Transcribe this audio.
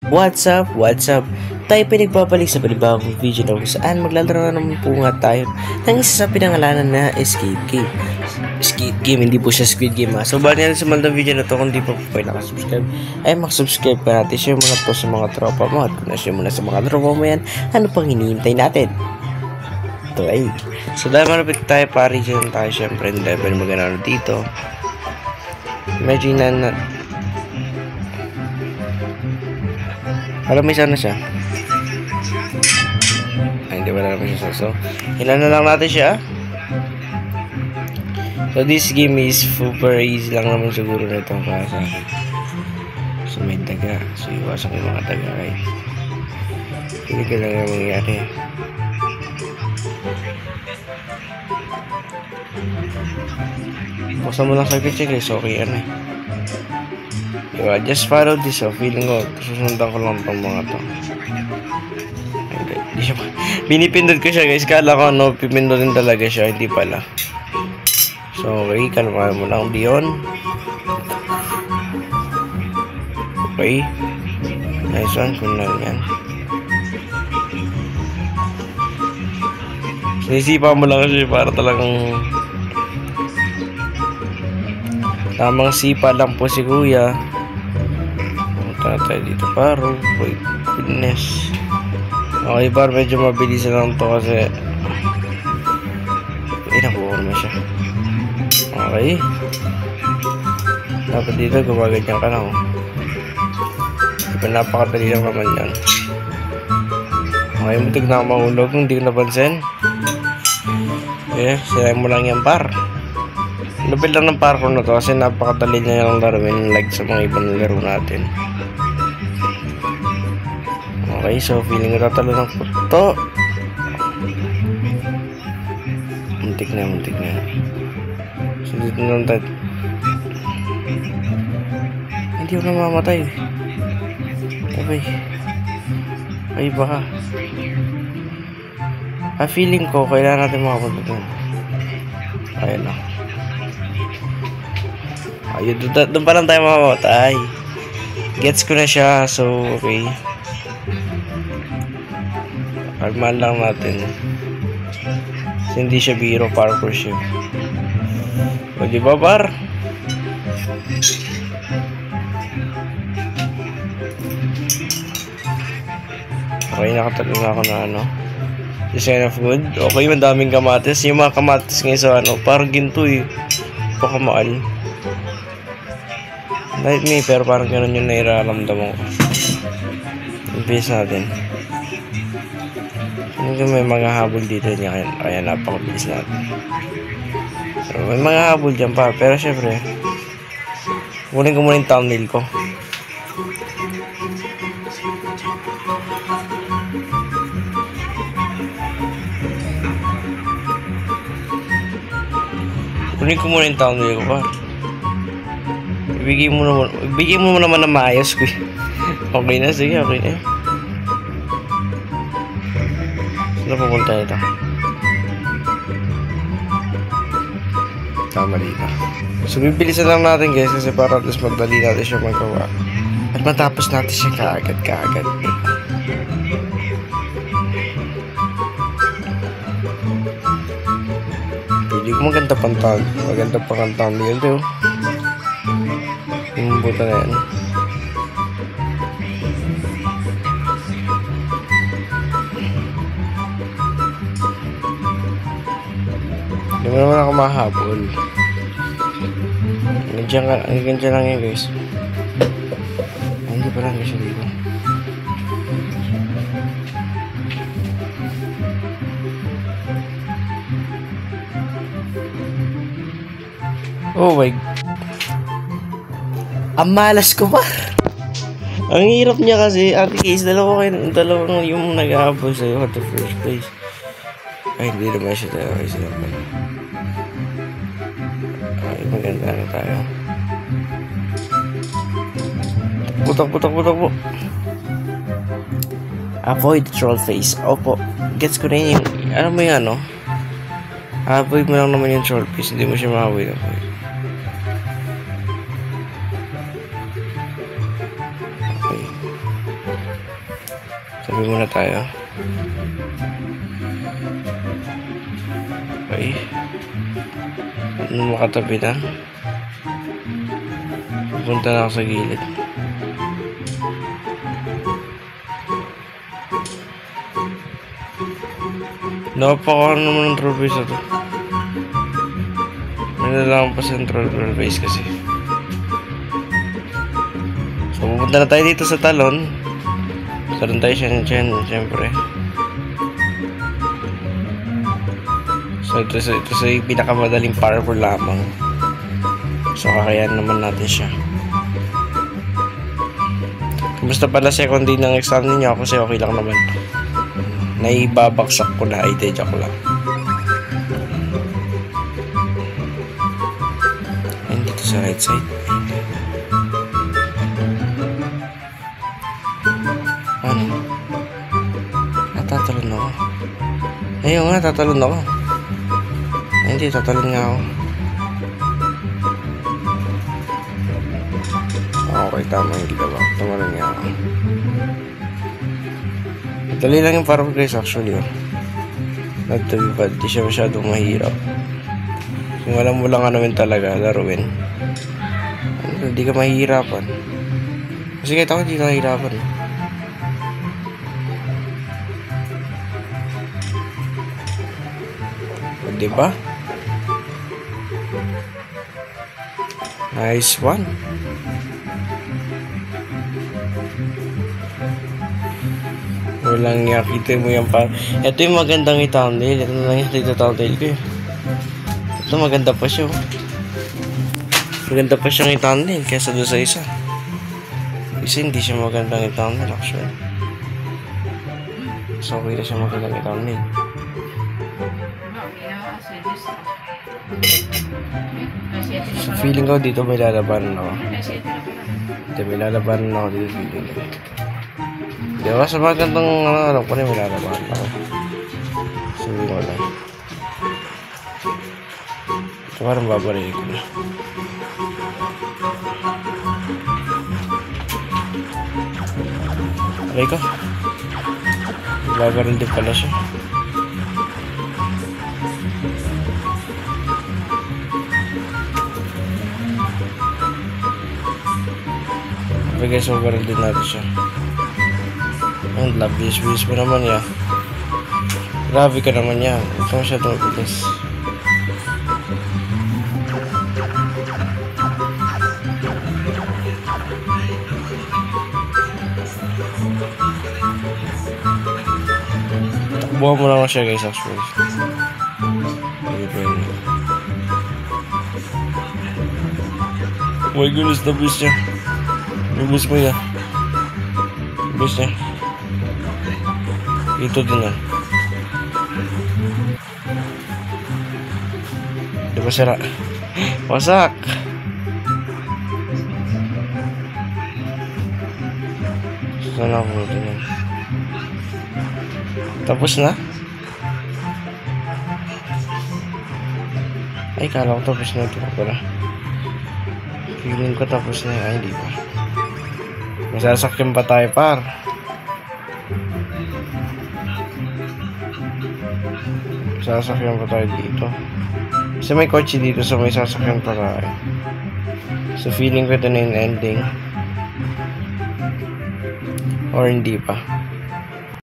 What's up? What's up? Tayo pinagbabalik sa panibagong video na kung saan maglalaro na naman po nga tayo ng isa sa pinangalanan na Escape Game. Escape Game, hindi po siya Squid Game ha. So bali natin sa mandang video na to, kung di pa po kayo nakasubscribe, ay mag-subscribe ka natin. Share mo na to sa mga tropa mo. At kung na-share mo na sa mga tropa mo yan, ano pang hinihintay natin? Ito ay. So dahil malapit tayo, pari dyan tayo syempre. Hindi tayo pwede mag-anaro dito. Imagine na alam mo sana siya. Ay, hindi wala naman siya. So, ilan na lang natin siya. So, this game is super easy lang naman siguro na itong klasa. So, may daga. So, iwasan ko yung mga daga. Right? Hindi ka lang yung mangyari. Buksan mo lang sa check guys. Okay, ano eh. Diba? Just follow this. So, feeling ko, susundan ko lang itong mga to. Hindi siya. Pinipindot ko siya guys. Kala ko ano, pipindutin talaga siya. Hindi pala. So, okay. Kalmahan mo lang diyon. Okay. Nice one. Kung na yan. Sinisipa mo lang siya para talagang tamang sipa lang po si kuya. Punta tayo dito paro. Wait, goodness. Okay par, medyo mabilis lang to kasi nakuha na siya. Okay. Dapat dito gumaganyan ka lang. Diba napakadali lang naman yan. Okay, mutig na ako mahulog kung di ko napansin. Okay, sirain mo lang yan par. Nabil lang ng parkour na to kasi napakadali niya lang laruin like sa mga ibang laro natin. Okay, so feeling ko tatalo ng puto. Muntik na. So dito na tayo. Hindi ako namamatay. Okay. Ay baka. Feeling ko kailangan natin makapunta doon. Ayun lang. Ayun, doon pa lang tayo mamamatay. Gets ko na siya. So, okay. Pagman lang natin. So, hindi siya biro parkour siya. O, diba, par? Okay, nakatalo na ako na ano. Design of good. Okay, madaming kamatis. Yung mga kamatis ngayon sa ano, parang ginto eh. Pakamaal. Like me, pero parang ganun yung nairaramdaman ko. Impis natin. Hindi may mga habol dito niya, kaya napakabilis natin. So, may mga habol dyan pa, pero syempre, kunin ko muna yung thumbnail ko. Kunin ko muna yung thumbnail ko pa. Ibigay mo naman na maayos ko. Okay na, sige, okay na. Saan pupunta ito? Tama dito. So, bibilisan lang natin guys kasi para at least magdali natin siya magawa. At matapos natin siya kaagad. Pwede ko maganda pang thumbnail ito. Yung buta na yan. Hindi mo naman ako mahabol. Ganyan lang yun guys. Hindi pa lang guys dito. Oh my God. Ang malas ko par. Ang hirap niya kasi, ate case, dalawang yung nag-aabol sa'yo at the first place. Ay, hindi naman siya tayo. Ay, sila pa. Ay, maganda na tayo. Putak po. Avoid troll face. Opo, gets ko na yun. Ano mo yung ano? Avoid mo lang naman yung troll face. Hindi mo siya ma-avoid. Tabi muna tayo. Okay. Makatabi na. Punta na ako sa gilid. Napaka naman ng troll base na to. May nalang pa central base kasi. So pupunta na tayo dito sa talon. Talon tayo siya siyempre. So ito sa pinakamadaling parkour lamang. So kakayanan naman natin siya. Kumusta pala second day ng exam ninyo? Kasi okay lang naman. Naibabaksak ko na. Ay, joke lang. Ayun dito sa right side. Ano? Tatalon ako. Ayun nga, tatalon ako. Ay, hindi, tatalon nga ako. Okay, tama yung ginawa. Tumalon nga ako. Dali lang yung parkour guys actually. Not to be bad. Di siya masyadong mahirap. Kung alam mo lang ano yun talaga, laruin. Hindi ka mahihirapan. Kasi kahit ako hindi ka mahihirapan. Diba? Nice one. Walang nga, kita mo yan pa. Ito yung magandang i-thumbnail. Ito na lang yung thumbnail ko. Ito maganda pa siya. Maganda pa siyang i-thumbnail kaysa doon sa isa. Isa hindi siya magandang i-thumbnail actually. So okay na siya magandang i-thumbnail. So feeling ko dito may lalabanan ako. Dito may lalabanan ako dito feeling ko. Diba sa magandang alam ko na may lalabanan ako. Sabi ko lang. Ito parang babarihin ko na. Aray ko. Babaril din pala siya. Okay guys, babaril din natin siya. Ang labis mo naman ya. Grabe ka naman yan. Ito masyadong bilis. Takbuhan mo lang siya guys actually. Oh my goodness, nabis niya. Nabis mo yan. Nabis niya. Ito din yan. Di ba sira? Wasak! Sana ako din yan. Tapos na? Ay, kala ko tapos na ito pala. Feeling ko tapos na. Ay, di ba? Masasakyan pa tayo par. Sasakyan pa tayo dito. Kasi may kotse dito so may sasakyan pa tayo. So feeling ko ito na yung ending. Or hindi pa.